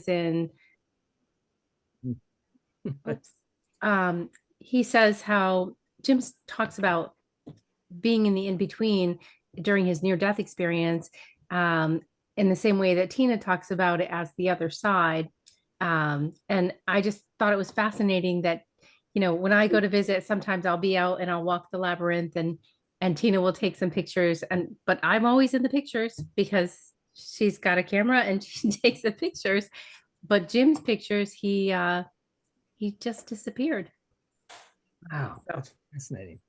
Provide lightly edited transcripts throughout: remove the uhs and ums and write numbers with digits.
in, he says how Jim talks about being in the in-between during his near-death experience, in the same way that Tina talks about it as the other side. And I just thought it was fascinating that, when I go to visit, sometimes I'll be out and I'll walk the labyrinth, and Tina will take some pictures, but I'm always in the pictures because she's got a camera and she takes the pictures. But Jim's pictures, he just disappeared. Wow, that's fascinating.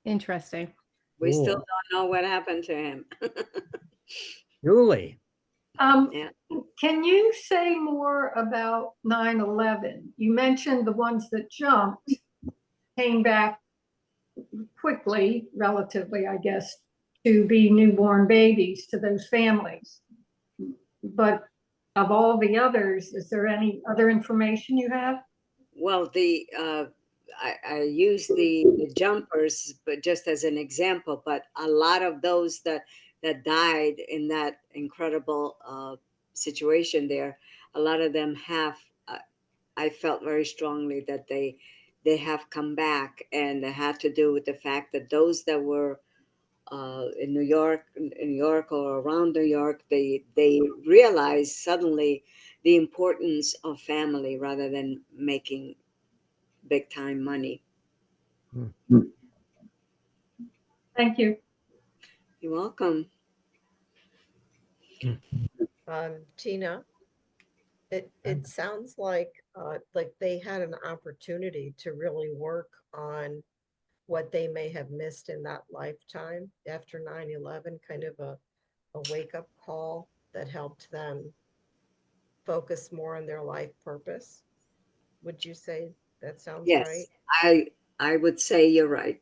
Interesting. We still don't know what happened to him. Julie. Yeah. Can you say more about 9/11? You mentioned the ones that jumped came back quickly, relatively, I guess, to be newborn babies to those families. But of all the others, is there any other information you have? Well, I use the jumpers, but just as an example. But a lot of those that died in that incredible situation there, a lot of them have. I felt very strongly that they have come back, and it had to do with the fact that those that were in New York or around New York, they realized suddenly the importance of family rather than making big time money. Thank you. You're welcome. Tina, it sounds like they had an opportunity to really work on what they may have missed in that lifetime after 9/11, kind of a wake-up call that helped them focus more on their life purpose. Would you say that sounds Yes, right? I would say you're right.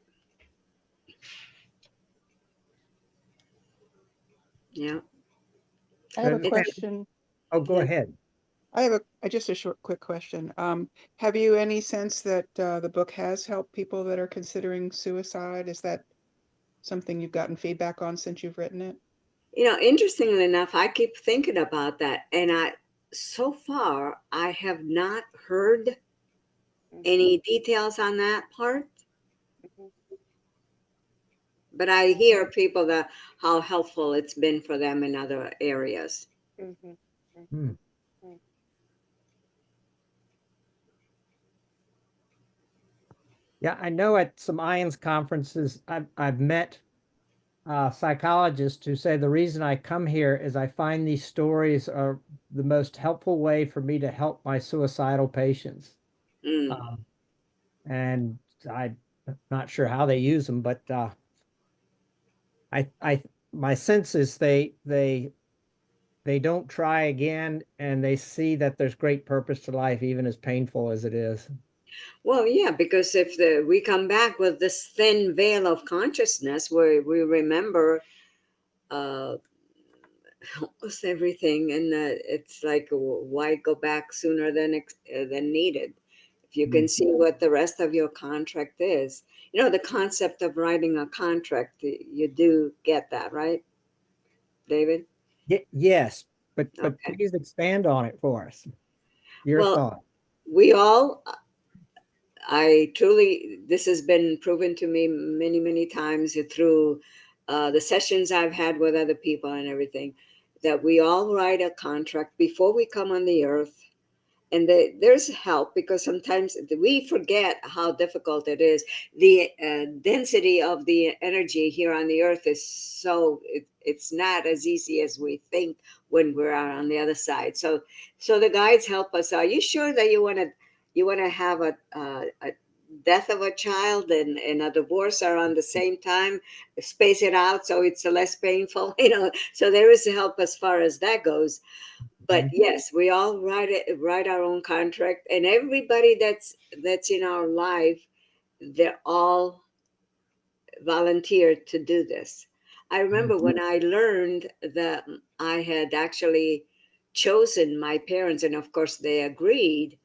Yeah. I have a question. Oh, go ahead. I have just a quick question. Have you any sense that the book has helped people that are considering suicide? Is that something you've gotten feedback on since you've written it? Interestingly enough, I keep thinking about that, and so far I have not heard any details on that part. But I hear people that how helpful it's been for them in other areas. Yeah, I know at some IANS conferences, I've met psychologists who say the reason I come here is I find these stories are the most helpful way for me to help my suicidal patients. And I'm not sure how they use them, but my sense is they don't try again, and they see that there's great purpose to life, even as painful as it is. Well, yeah, because if we come back with this thin veil of consciousness where we remember almost everything, and it's like, why go back sooner than needed? If you can see what the rest of your contract is, the concept of writing a contract, you do get that, right, David? Yes, but Okay. please expand on it for us. Your thought. We all, I truly, this has been proven to me many, many times through the sessions I've had with other people and everything, that we all write a contract before we come on the earth. And there's help, because sometimes we forget how difficult it is. The density of the energy here on the earth is it's not as easy as we think when we're out on the other side. So the guides help us. Are you sure that you want to have a death of a child and a divorce around the same time? Space it out so it's less painful, so there is help as far as that goes. But yes, we all write our own contract, and everybody that's in our life, they're all volunteered to do this. I remember when I learned that I had actually chosen my parents, and of course they agreed.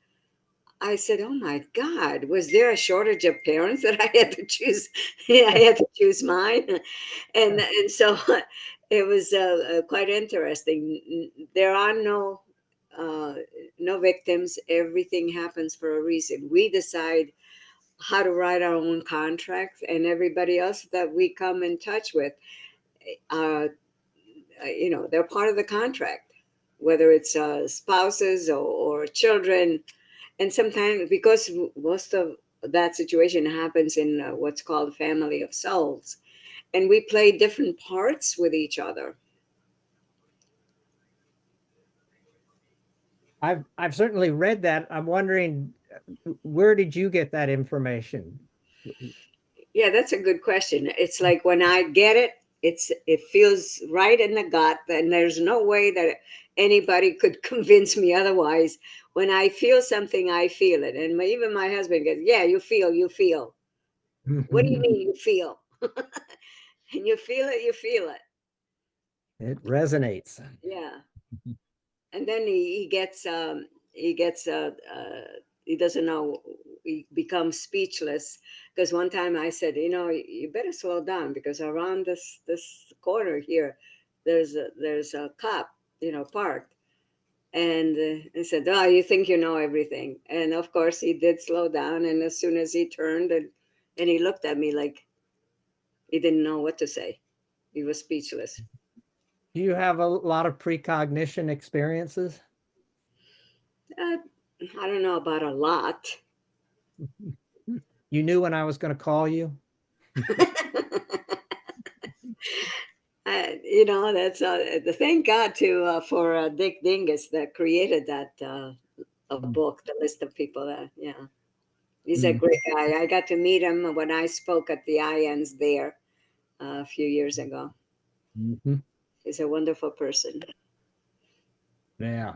I said, "Oh my God, was there a shortage of parents that I had to choose? I had to choose mine," and so it was quite interesting. There are no no victims. Everything happens for a reason. We decide how to write our own contracts, and everybody else that we come in touch with, they're part of the contract, whether it's spouses or children. And sometimes, because most of that situation happens in what's called family of souls, and we play different parts with each other. I've certainly read that. I'm wondering, where did you get that information? Yeah, that's a good question. It's like when I get it, it feels right in the gut, and there's no way that anybody could convince me otherwise. When I feel something, I feel it. And even my husband goes, "Yeah, you feel, you feel." What do you mean you feel? And you feel it, you feel it. It resonates. Yeah. And then he gets he doesn't know, he becomes speechless, because one time I said, you better slow down, because around this corner here there's a cop, parked. And I said, "Oh, you think you know everything." And of course he did slow down, and as soon as he turned, and he looked at me like he didn't know what to say. He was speechless. Do you have a lot of precognition experiences? uh, I don't know about a lot. You knew when I was going to call you? That's thank God for Dick Dingus that created that a book, the list of people that, yeah, he's a great guy. I got to meet him when I spoke at the INs there a few years ago. Mm-hmm. He's a wonderful person. Yeah.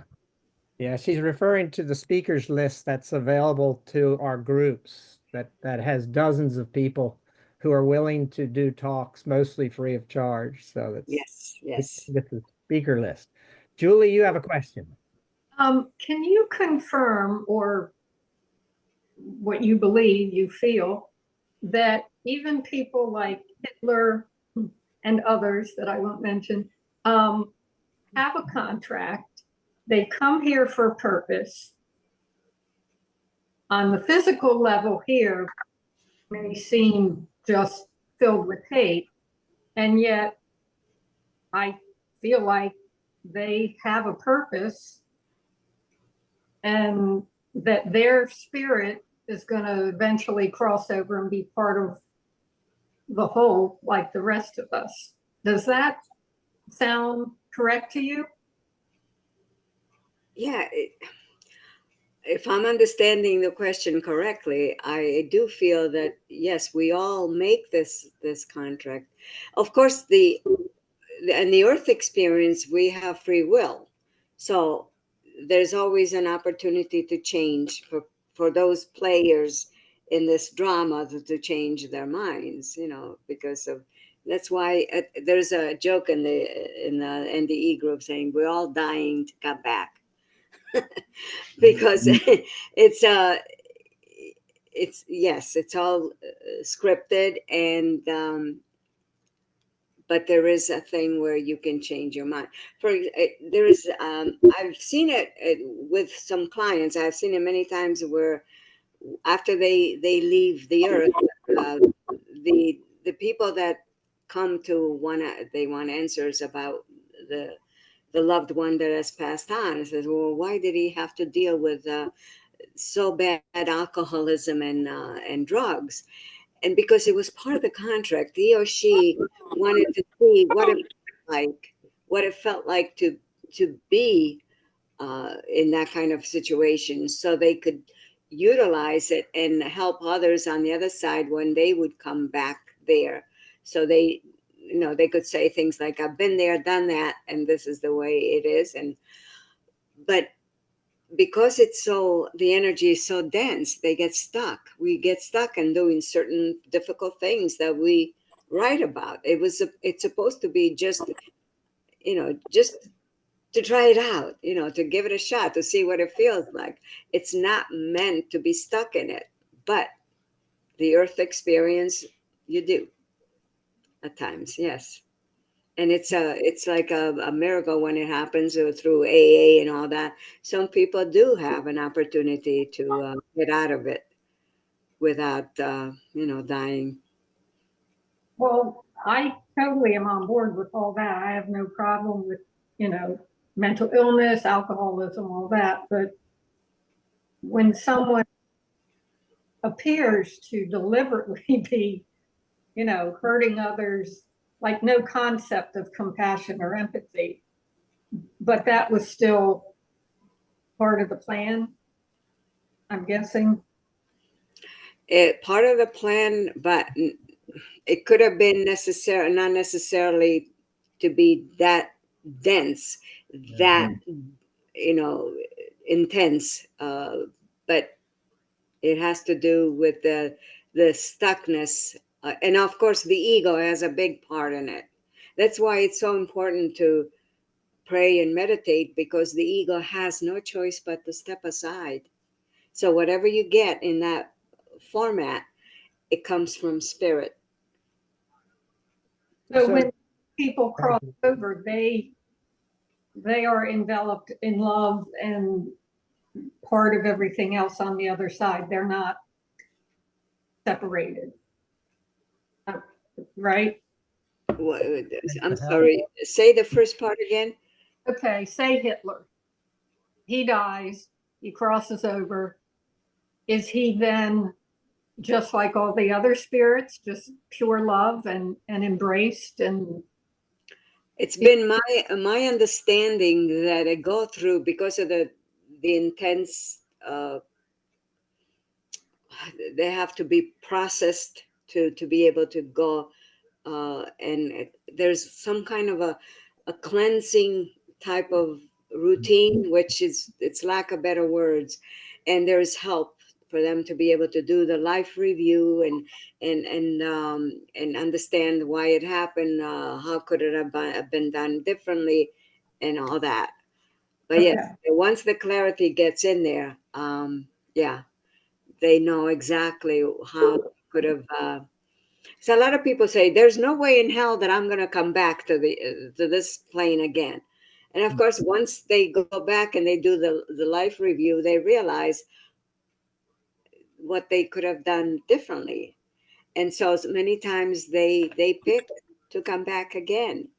Yeah, she's referring to the speakers list that's available to our groups that has dozens of people who are willing to do talks, mostly free of charge. So that's Yes. the speaker list. Julie, you have a question. Can you confirm, or what you believe, you feel, that even people like Hitler and others that I won't mention have a contract? They come here for a purpose. On the physical level here, may seem just filled with hate, and yet I feel like they have a purpose, and that their spirit is going to eventually cross over and be part of the whole like the rest of us. Does that sound correct to you? Yeah. If I'm understanding the question correctly, I do feel that yes, we all make this contract. Of course, in the earth experience, we have free will. So there's always an opportunity to change for those players in this drama to change their minds, because of that's why there's a joke in the NDE group saying we're all dying to come back. Because it's yes, it's all scripted, and but there is a thing where you can change your mind. There is I've seen it with some clients. I've seen it many times where after they leave the earth, uh, the people that come to they want answers about the the loved one that has passed on. It says, well, why did he have to deal with so bad alcoholism and drugs? And because it was part of the contract, he or she wanted to see what it felt like to be in that kind of situation, so they could utilize it and help others on the other side when they would come back there. So they could say things like, "I've been there, done that, and this is the way it is." And but because the energy is so dense, they get stuck. We get stuck in doing certain difficult things that we write about. It's supposed to be just to try it out, to give it a shot, to see what it feels like. It's not meant to be stuck in it, but the earth experience, you do at times, yes. And it's like a miracle when it happens through AA and all that. Some people do have an opportunity to get out of it without dying. Well, I totally am on board with all that. I have no problem with, mental illness, alcoholism, all that. But when someone appears to deliberately be, hurting others, like no concept of compassion or empathy, but that was still part of the plan, I'm guessing. Part of the plan, but it could have been not necessarily to be that dense, that intense, but it has to do with the stuckness, and of course the ego has a big part in it. That's why it's so important to pray and meditate, because the ego has no choice but to step aside. So whatever you get in that format, it comes from spirit. So So- when people cross over, they are enveloped in love and part of everything else on the other side. They're not separated. Right? I'm sorry, say the first part again. Okay, say Hitler. He dies, he crosses over. Is he then just like all the other spirits, just pure love and embraced? And It's been my understanding that I go through, because of the intense, they have to be processed to be able to go, and there's some kind of a cleansing type of routine, which is, it's lack of better words, and there's help for them to be able to do the life review and understand why it happened, how could it have been done differently, and all that. But okay. yes, once the clarity gets in there, yeah, they know exactly how it could have. So a lot of people say there's no way in hell that I'm going to come back to this plane again. And of course, once they go back and they do the life review, they realize what they could have done differently. And so many times they pick to come back again.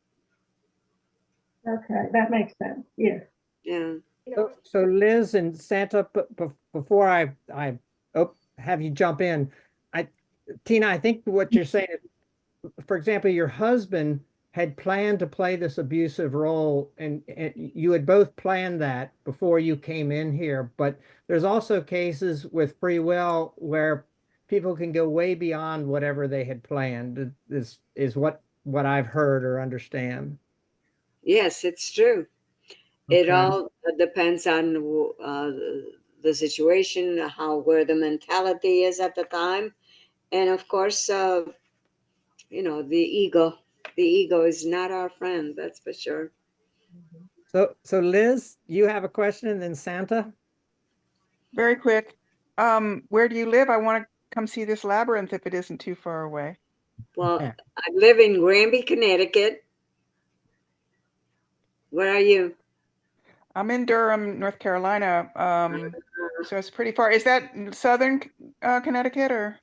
Okay, that makes sense. Yes. Yeah. So Liz and Santa, before I have you jump in, Tina, I think what you're saying is, for example, your husband had planned to play this abusive role, and you had both planned that before you came in here. But there's also cases with free will where people can go way beyond whatever they had planned. Is what I've heard or understand. Yes, it's true. It Okay. all depends on the situation, where the mentality is at the time, and of course, the ego. The ego is not our friend, that's for sure. So Liz, you have a question, and then Santa. Very quick. Where do you live? I want to come see this labyrinth if it isn't too far away. Well, Yeah. I live in Granby, Connecticut. Where are you? I'm in Durham, North Carolina. So it's pretty far. Is that southern Connecticut or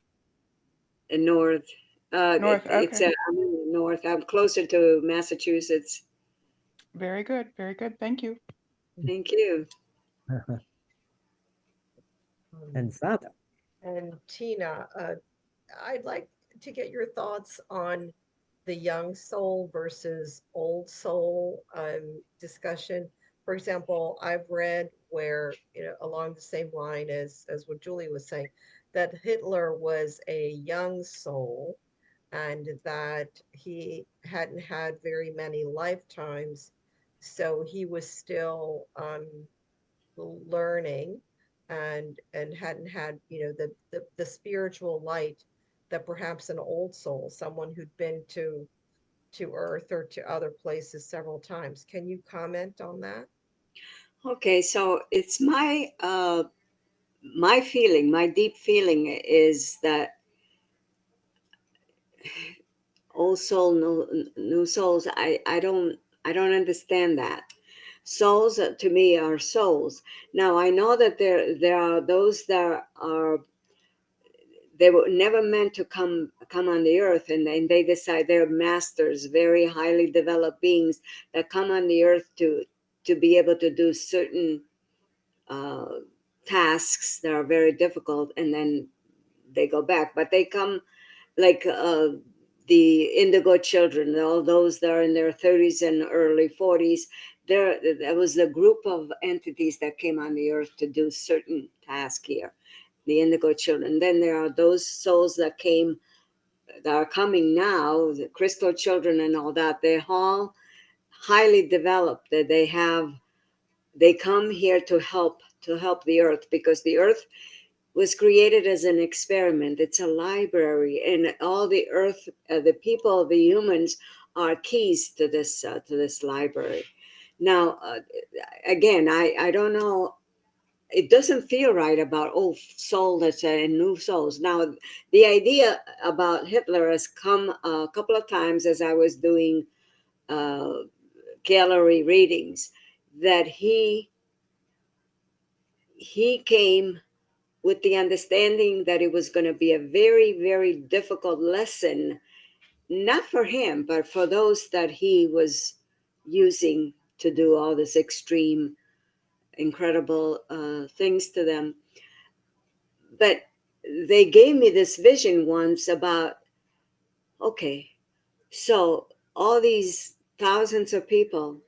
North. north? It's Okay. I'm in the north. I'm closer to Massachusetts. Very good. Very good. Thank you. Thank you. And Santa. And Tina, I'd like to get your thoughts on the young soul versus old soul discussion. For example, I've read where, along the same line as what Julie was saying, that Hitler was a young soul and that he hadn't had very many lifetimes. So he was still learning and hadn't had the spiritual light that perhaps an old soul, someone who'd been to earth or to other places several times. Can you comment on that? Okay, so it's my feeling, my deep feeling is that old soul, new souls. I don't understand that. Souls to me are souls. Now I know that there are those that are, they were never meant to come on the earth, and then they decide they're masters, very highly developed beings that come on the earth to be able to do certain uh, tasks that are very difficult, and then they go back. But they come like the indigo children, all those that are in their 30s and early 40s. There was a group of entities that came on the earth to do certain tasks here, the indigo children. Then there are those souls that are coming now, the crystal children and all that. They're all highly developed. That they come here to help the earth, because the earth was created as an experiment. It's a library, and all the earth, the people, the humans, are keys to this library. Now, again, I don't know. It doesn't feel right about old soul and new souls. Now, the idea about Hitler has come a couple of times as I was doing uh, gallery readings, that he came with the understanding that it was going to be a very, very difficult lesson, not for him, but for those that he was using to do all this extreme, incredible things to them. But they gave me this vision once about, okay, so all these thousands of people,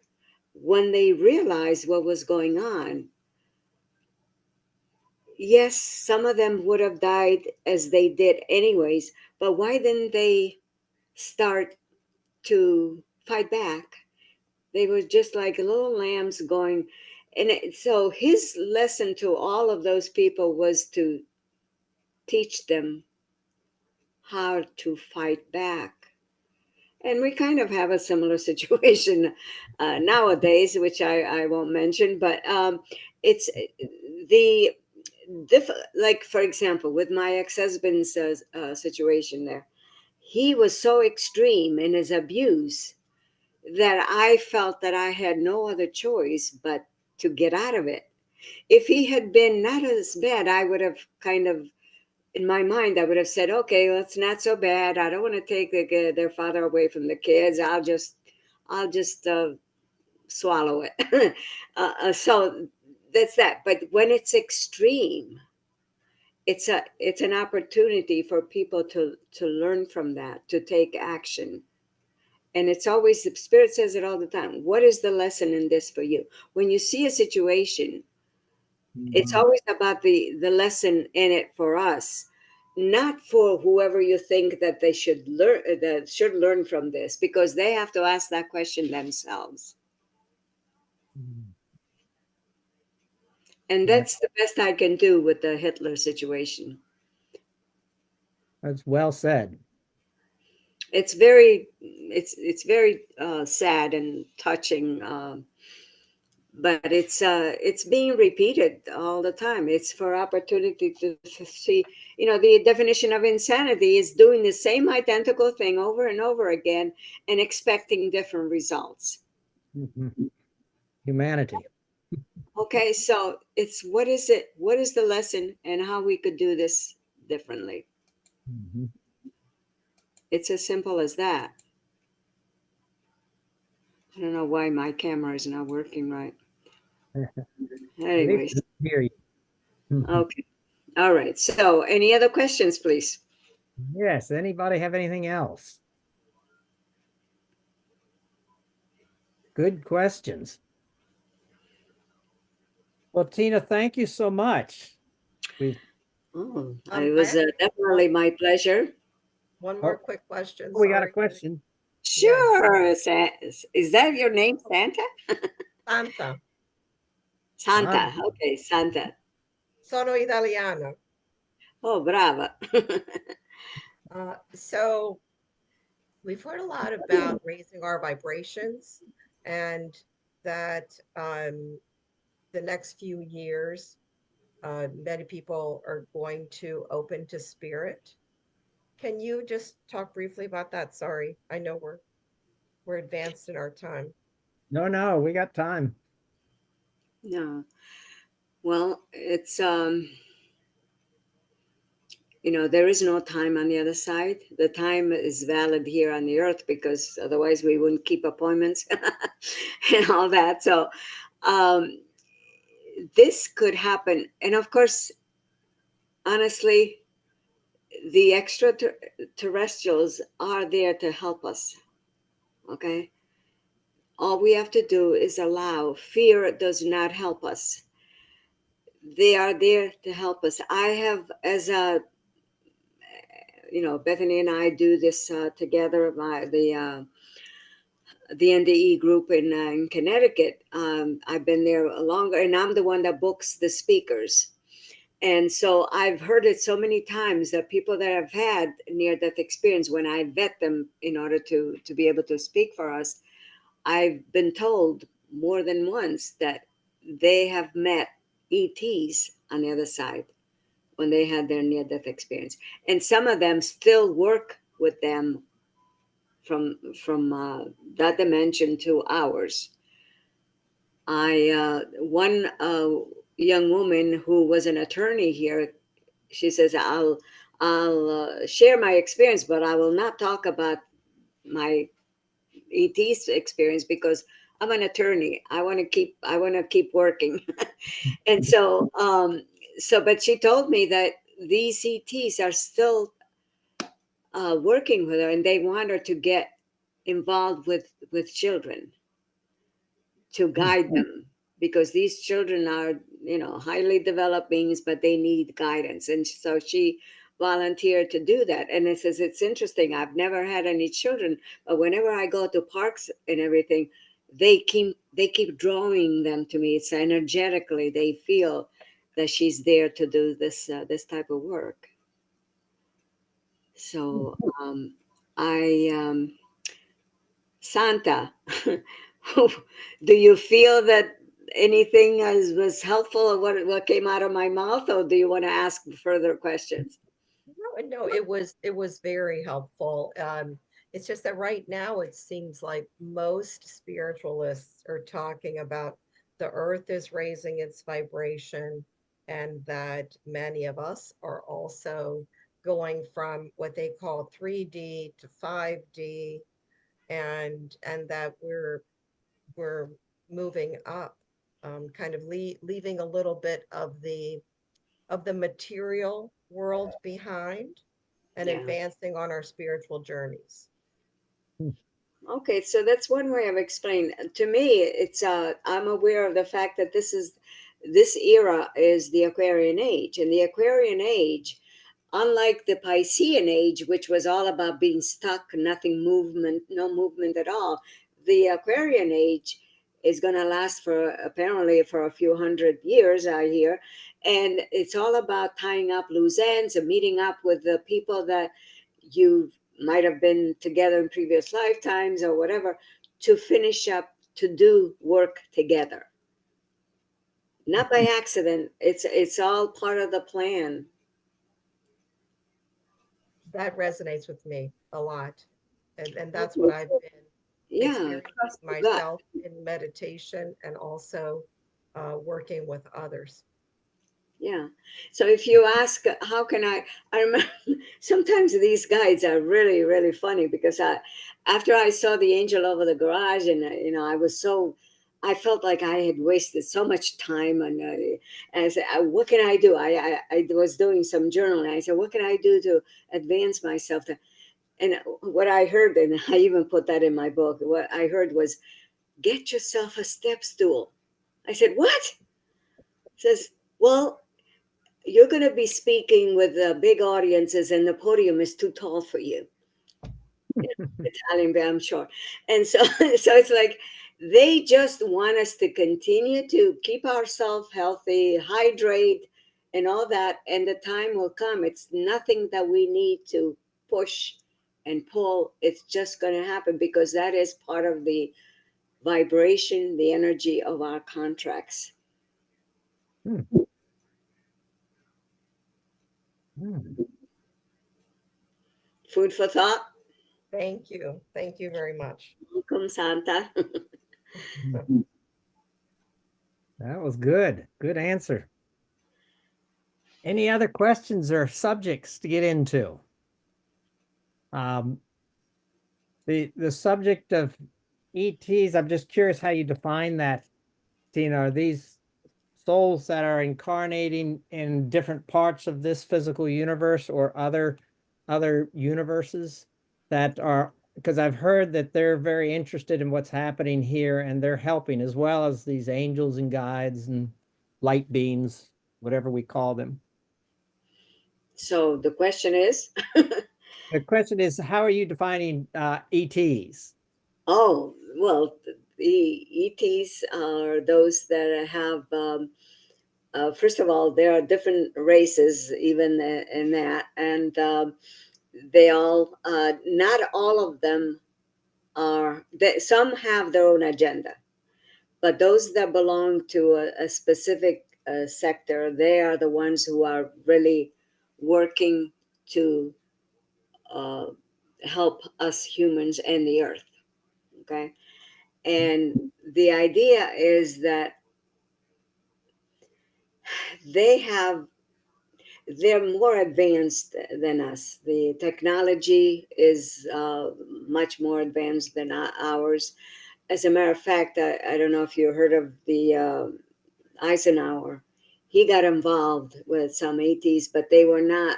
when they realized what was going on, yes, some of them would have died as they did anyways, but why didn't they start to fight back? They were just like little lambs going. And so his lesson to all of those people was to teach them how to fight back. And we kind of have a similar situation nowadays, which I won't mention, but it's the like, for example, with my ex-husband's situation there, he was so extreme in his abuse that I felt that I had no other choice but to get out of it. If he had been not as bad, I would have kind of, in my mind, I would have said, okay, well, it's not so bad. I don't want to take their father away from the kids. I'll just swallow it. So that's that. But when it's extreme, it's an opportunity for people to learn from that, to take action. And it's always, the spirit says it all the time. What is the lesson in this for you? When you see a situation, it's always about the lesson in it for us, not for whoever you think that they should learn, that should learn from this, because they have to ask that question themselves. And that's the best I can do with the Hitler situation. That's well said. It's very sad and touching, but it's being repeated all the time. It's for opportunity to see. The definition of insanity is doing the same identical thing over and over again and expecting different results. Mhm. Humanity. Okay, so it's, what is it? What is the lesson, and how we could do this differently? Mhm. It's as simple as that. I don't know why my camera is not working right. Anyways, Hear you. Mhm. okay. All right. So, any other questions, please? Yes. Anybody have anything else? Good questions. Well, Tina, thank you so much. We Oh, I it was have definitely my pleasure. one more oh, quick question, we got a sorry. question. Yes, Sure. Is that your name, Santa? Santa, Santa. Okay, Santa. sono italiana. Oh, brava. So we've heard a lot about raising our vibrations, and that the next few years, many people are going to open to spirit. Can you just talk briefly about that? Sorry, I know we're advanced in our time. No, we got time. No. Well, it's there is no time on the other side. The time is valid here on the earth because otherwise we wouldn't keep appointments and all that. So um, this could happen. And of course, honestly, the extraterrestrials are there to help us. Okay. All we have to do is allow. Fear does not help us. They are there to help us. I have, as a Bethany and I do this together by the NDE group in Connecticut. I've been there longer, and I'm the one that books the speakers. And so I've heard it so many times that people that have had near-death experience, when I vet them in order to be able to speak for us, I've been told more than once that they have met ETs on the other side when they had their near-death experience, and some of them still work with them from that dimension to ours. One young woman who was an attorney here, she says, I'll share my experience, but I will not talk about my ET's experience because I'm an attorney. I want to keep working. And but she told me that these ETs are still working with her, and they want her to get involved with children to guide them, because these children are highly developed beings, but they need guidance. And so she volunteered to do that. And it says, it's interesting, I've never had any children, but whenever I go to parks and everything, they keep drawing them to me. It's energetically they feel that she's there to do this type of work. So I Santa, do you feel that anything was helpful, or what came out of my mouth, or do you want to ask further questions? No, it was very helpful. It's just that right now it seems like most spiritualists are talking about the earth is raising its vibration, and that many of us are also going from what they call 3D to 5D, and that we're moving up, kind of leaving a little bit of the material world behind and Yeah. advancing on our spiritual journeys. Okay, so that's one way of explaining. To me, it's I'm aware of the fact that this era is the Aquarian age, and the Aquarian age, unlike the Piscean age, which was all about being stuck, nothing movement, no movement at all, the Aquarian age is going to last for apparently for a few hundred years, I hear, and it's all about tying up loose ends and meeting up with the people that you might have been together in previous lifetimes or whatever, to finish up, to do work together, not by accident. It's all part of the plan. That resonates with me a lot. And that's what I've been Yeah, experiencing trust the gut. myself in meditation, and also working with others. Yeah. So if you ask, how can I remember sometimes these guides are really, really funny, because after I saw the angel over the garage, and I felt like I had wasted so much time. And I said, what can I do? I was doing some journaling. I said, what can I do to advance myself? And what I heard, and I even put that in my book, what I heard was, get yourself a step stool. I said, what? Says, well, you're going to be speaking with big audiences, and the podium is too tall for you. Italian, but I'm sure. And so, so it's like they just want us to continue to keep ourselves healthy, hydrate, and all that. And the time will come. It's nothing that we need to push and pull. It's just going to happen, because that is part of the vibration, the energy of our contracts. Hmm. Hmm. Food for thought. Thank you. Thank you very much. Welcome, Santa. That was good. Good answer. Any other questions or subjects to get into? The subject of ETs, I'm just curious how you define that, Tina. Are these souls that are incarnating in different parts of this physical universe or other universes that are, because I've heard that they're very interested in what's happening here and they're helping, as well as these angels and guides and light beings, whatever we call them. So the question is, The question is, how are you defining ETs? oh, well, the ETs are those that have, first of all, there are different races even in that, and they all, not all of them are, some have their own agenda, but those that belong to a specific sector, they are the ones who are really working to uh, help us humans and the earth. Okay. And the idea is that they have, they're more advanced than us. The technology is much more advanced than ours. As a matter of fact, I don't know if you heard of the Eisenhower. He got involved with some ETs, but they were not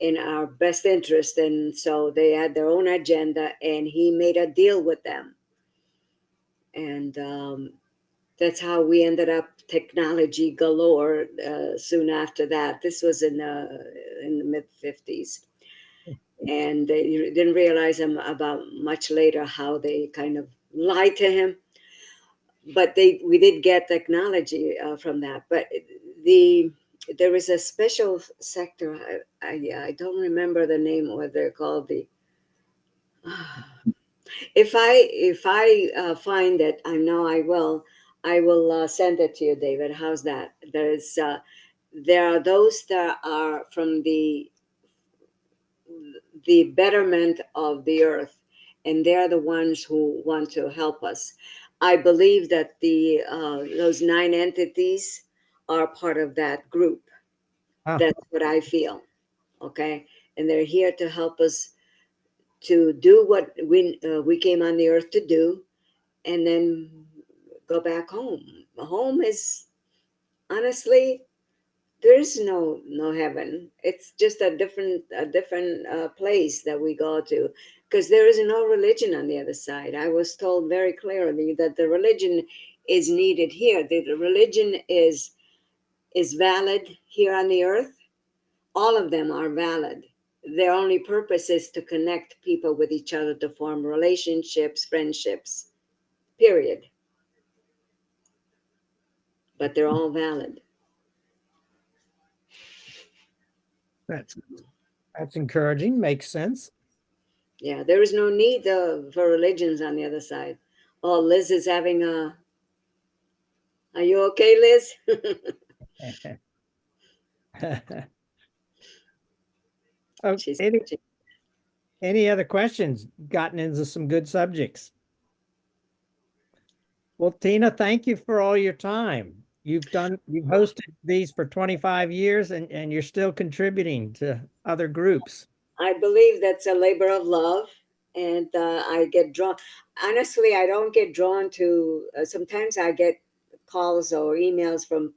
in our best interest, and so they had their own agenda, and he made a deal with them, and that's how we ended up technology galore. Soon after that, this was in the mid 50s, and they didn't realize him about much later how they kind of lied to him. But we did get technology from that. But the there is a special sector. I don't remember the name, what they're called. The if I find it, I know I will. I will send it to you, David. How's that? There are those that are from the betterment of the earth, and they're the ones who want to help us. I believe that the those 9 entities are part of that group. Huh. That's what I feel. Okay, and they're here to help us to do what we came on the earth to do, and then go back home. Home is, honestly, there is no heaven. It's just a different place that we go to, because there is no religion on the other side. I was told very clearly that the religion is needed here. The religion is valid here on the earth. All of them are valid. Their only purpose is to connect people with each other, to form relationships, friendships, period. But they're all valid. That's encouraging. Makes sense. Yeah, there is no need for religions on the other side. Oh, Liz is having a. Are you okay, Liz? Oh, She's. any other questions? Gotten into some good subjects. Well, Tina, thank you for all your time. You've hosted these for 25 years and you're still contributing to other groups. I believe that's a labor of love, and I get drawn. Honestly, I don't get drawn to. Sometimes I get calls or emails from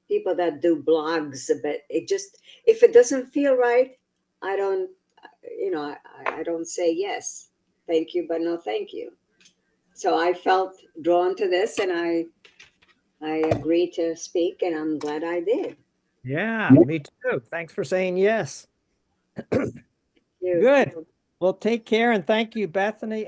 people that do blogs, but it just, if it doesn't feel right, I don't. I don't say yes, thank you, but no, thank you. So I felt drawn to this, and I agreed to speak, and I'm glad I did. Yeah, me too. Thanks for saying yes. You. Good. Well, take care and thank you, Bethany.